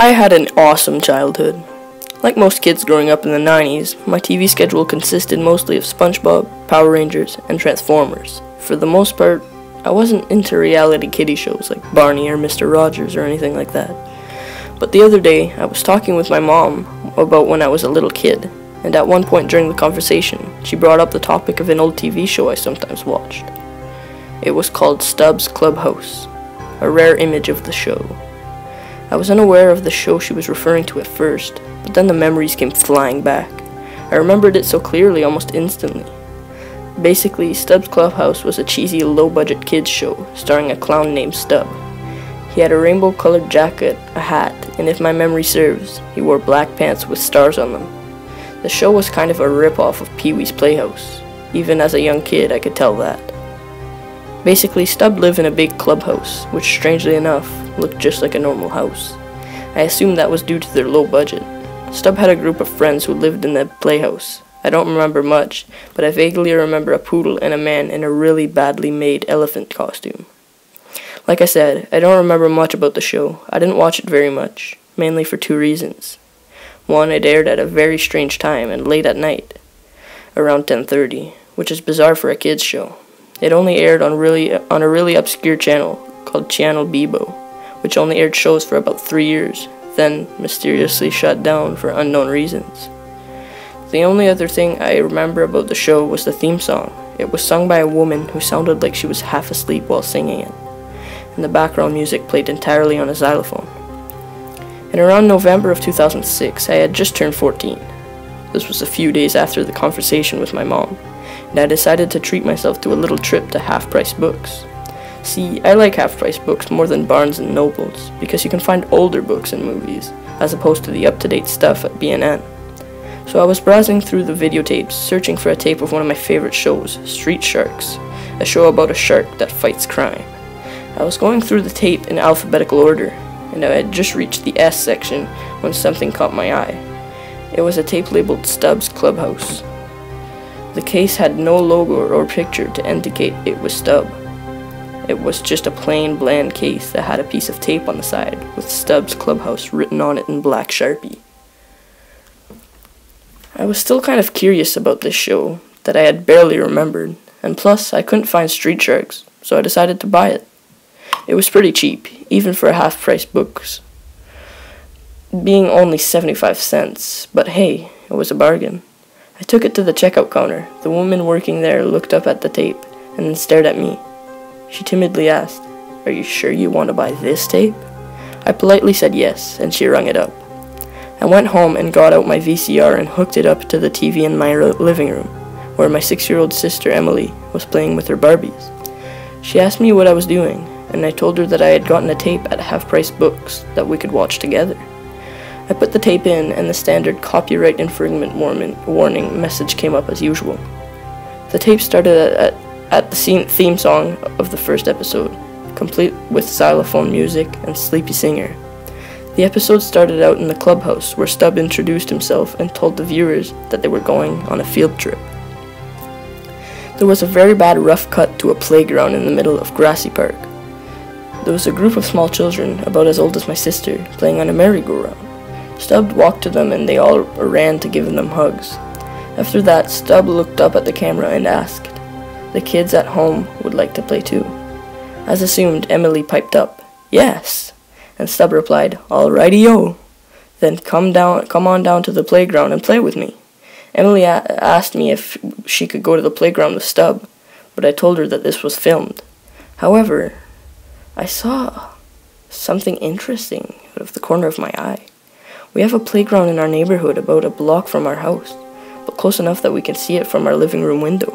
I had an awesome childhood. Like most kids growing up in the 90s, my TV schedule consisted mostly of SpongeBob, Power Rangers, and Transformers. For the most part, I wasn't into reality kiddie shows like Barney or Mr. Rogers or anything like that. But the other day, I was talking with my mom about when I was a little kid, and at one point during the conversation, she brought up the topic of an old TV show I sometimes watched. It was called Stubbs Clubhouse, a rare image of the show. I was unaware of the show she was referring to at first, but then the memories came flying back. I remembered it so clearly almost instantly. Basically, Stubbs Clubhouse was a cheesy, low-budget kids show starring a clown named Stubb. He had a rainbow-colored jacket, a hat, and if my memory serves, he wore black pants with stars on them. The show was kind of a rip-off of Pee-wee's Playhouse. Even as a young kid, I could tell that. Basically, Stubb lived in a big clubhouse, which strangely enough, looked just like a normal house. I assumed that was due to their low budget. Stubb had a group of friends who lived in the playhouse. I don't remember much, but I vaguely remember a poodle and a man in a really badly made elephant costume. Like I said, I don't remember much about the show. I didn't watch it very much, mainly for two reasons. One, it aired at a very strange time and late at night, around 10:30, which is bizarre for a kids show. It only aired on a really obscure channel called Channel Bebo, which only aired shows for about 3 years, then mysteriously shut down for unknown reasons. The only other thing I remember about the show was the theme song. It was sung by a woman who sounded like she was half asleep while singing it, and the background music played entirely on a xylophone. And around November of 2006, I had just turned 14. This was a few days after the conversation with my mom, and I decided to treat myself to a little trip to half-price books. See, I like half-price books more than Barnes & Nobles, because you can find older books and movies, as opposed to the up-to-date stuff at B&N. So I was browsing through the videotapes, searching for a tape of one of my favorite shows, Street Sharks, a show about a shark that fights crime. I was going through the tape in alphabetical order, and I had just reached the S section when something caught my eye. It was a tape labeled Stubbs Clubhouse. The case had no logo or picture to indicate it was Stubb. It was just a plain, bland case that had a piece of tape on the side with Stubbs Clubhouse written on it in black Sharpie. I was still kind of curious about this show that I had barely remembered, and plus I couldn't find Street Sharks, so I decided to buy it. It was pretty cheap, even for half-price books, being only 75 cents, but hey, it was a bargain. I took it to the checkout counter. The woman working there looked up at the tape and then stared at me. She timidly asked, "Are you sure you want to buy this tape?" I politely said yes, and she rung it up. I went home and got out my VCR and hooked it up to the TV in my living room, where my 6-year-old sister Emily was playing with her Barbies. She asked me what I was doing, and I told her that I had gotten a tape at half-price books that we could watch together. I put the tape in, and the standard copyright infringement warning message came up as usual. The tape started at the theme song of the first episode, complete with xylophone music and sleepy singer. The episode started out in the clubhouse, where Stubb introduced himself and told the viewers that they were going on a field trip. There was a very bad rough cut to a playground in the middle of Grassy Park. There was a group of small children, about as old as my sister, playing on a merry-go-round. Stubb walked to them and they all ran to give them hugs. After that, Stubb looked up at the camera and asked, "The kids at home would like to play too?" As assumed, Emily piped up, "Yes," and Stubb replied, "Alrighty-o, then come on down to the playground and play with me." Emily asked me if she could go to the playground with Stubb, but I told her that this was filmed. However, I saw something interesting out of the corner of my eye. We have a playground in our neighborhood about a block from our house, but close enough that we can see it from our living room window.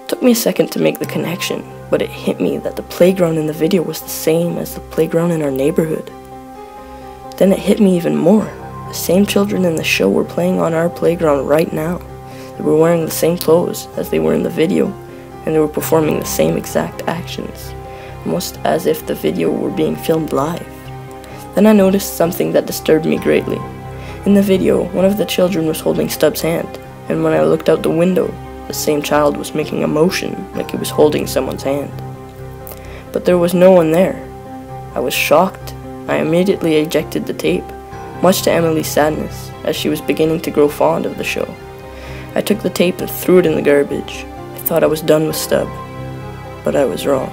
It took me a second to make the connection, but it hit me that the playground in the video was the same as the playground in our neighborhood. Then it hit me even more. The same children in the show were playing on our playground right now. They were wearing the same clothes as they were in the video, and they were performing the same exact actions, almost as if the video were being filmed live. Then I noticed something that disturbed me greatly. In the video, one of the children was holding Stubb's hand, and when I looked out the window, the same child was making a motion like he was holding someone's hand. But there was no one there. I was shocked I immediately ejected the tape, much to Emily's sadness, as she was beginning to grow fond of the show. I took the tape and threw it in the garbage. I thought I was done with Stubb, but I was wrong.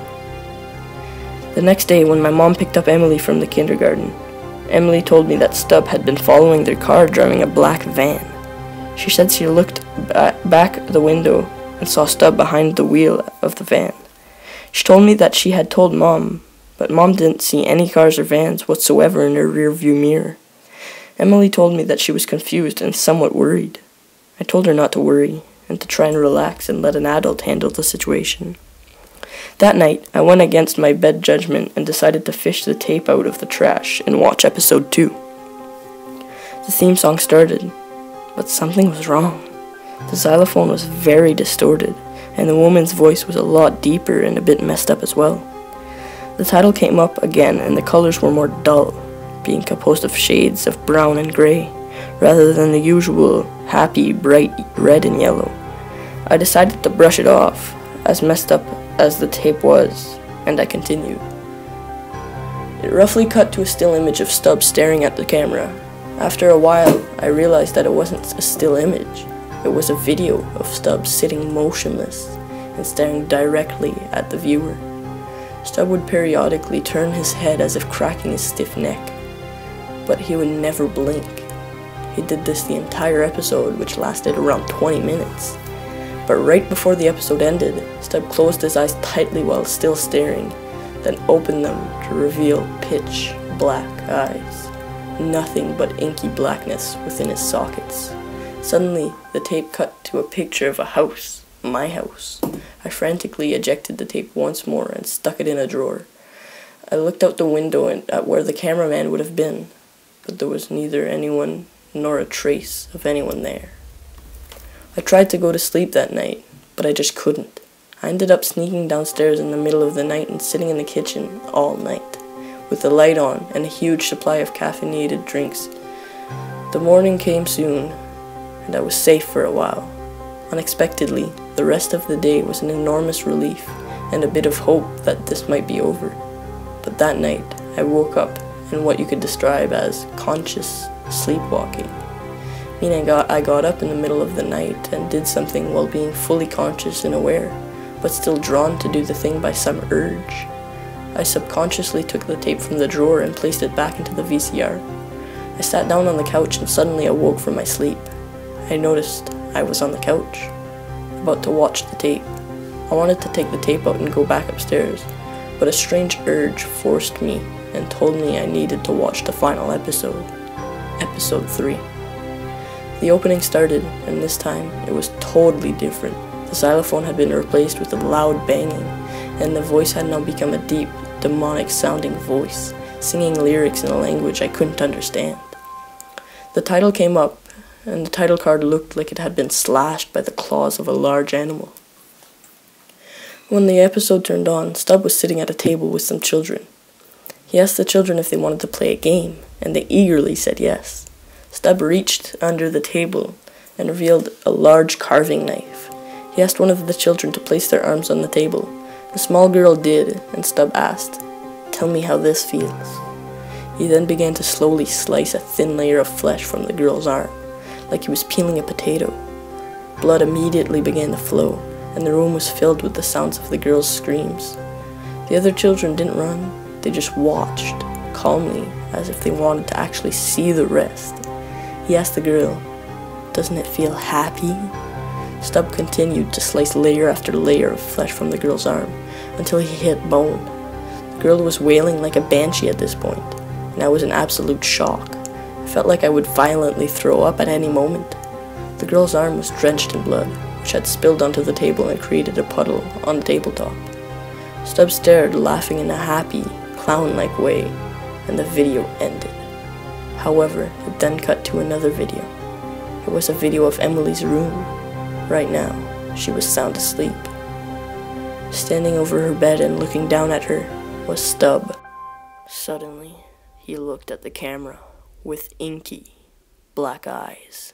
The next day, when my mom picked up Emily from the kindergarten, Emily told me that Stubb had been following their car driving a black van. She said she looked back the window and saw Stubb behind the wheel of the van. She told me that she had told Mom, but Mom didn't see any cars or vans whatsoever in her rearview mirror. Emily told me that she was confused and somewhat worried. I told her not to worry and to try and relax and let an adult handle the situation. That night, I went against my bed judgment and decided to fish the tape out of the trash and watch episode 2. The theme song started, but something was wrong. The xylophone was very distorted, and the woman's voice was a lot deeper and a bit messed up as well. The title came up again, and the colors were more dull, being composed of shades of brown and gray, rather than the usual happy, bright red and yellow. I decided to brush it off, as messed up as the tape was, and I continued. It roughly cut to a still image of Stubbs staring at the camera. After a while, I realized that it wasn't a still image. It was a video of Stubbs sitting motionless and staring directly at the viewer. Stubb would periodically turn his head as if cracking his stiff neck, but he would never blink. He did this the entire episode, which lasted around 20 minutes. But right before the episode ended, Stubb closed his eyes tightly while still staring, then opened them to reveal pitch black eyes. Nothing but inky blackness within his sockets. Suddenly, the tape cut to a picture of a house, my house. I frantically ejected the tape once more and stuck it in a drawer. I looked out the window at where the cameraman would have been, but there was neither anyone nor a trace of anyone there. I tried to go to sleep that night, but I just couldn't. I ended up sneaking downstairs in the middle of the night and sitting in the kitchen all night, with the light on and a huge supply of caffeinated drinks. The morning came soon, and I was safe for a while. Unexpectedly, the rest of the day was an enormous relief and a bit of hope that this might be over. But that night, I woke up in what you could describe as conscious sleepwalking. Meaning I got up in the middle of the night and did something while being fully conscious and aware, but still drawn to do the thing by some urge. I subconsciously took the tape from the drawer and placed it back into the VCR. I sat down on the couch and suddenly awoke from my sleep. I noticed I was on the couch, about to watch the tape. I wanted to take the tape out and go back upstairs, but a strange urge forced me and told me I needed to watch the final episode, episode 3. The opening started, and this time it was totally different. The xylophone had been replaced with a loud banging, and the voice had now become a deep, demonic-sounding voice, singing lyrics in a language I couldn't understand. The title came up, and the title card looked like it had been slashed by the claws of a large animal. When the episode turned on, Stubb was sitting at a table with some children. He asked the children if they wanted to play a game, and they eagerly said yes. Stubb reached under the table and revealed a large carving knife. He asked one of the children to place their arms on the table. The small girl did, and Stubb asked, "Tell me how this feels." He then began to slowly slice a thin layer of flesh from the girl's arm, like he was peeling a potato. Blood immediately began to flow, and the room was filled with the sounds of the girl's screams. The other children didn't run, they just watched, calmly, as if they wanted to actually see the rest. He asked the girl, "Doesn't it feel happy?" Stubb continued to slice layer after layer of flesh from the girl's arm, until he hit bone. The girl was wailing like a banshee at this point, and I was in absolute shock. I felt like I would violently throw up at any moment. The girl's arm was drenched in blood, which had spilled onto the table and created a puddle on the tabletop. Stubb stared, laughing in a happy, clown-like way, and the video ended. However, it then cut to another video. It was a video of Emily's room. Right now, she was sound asleep. Standing over her bed and looking down at her was Stubb. Suddenly, he looked at the camera with inky, black eyes.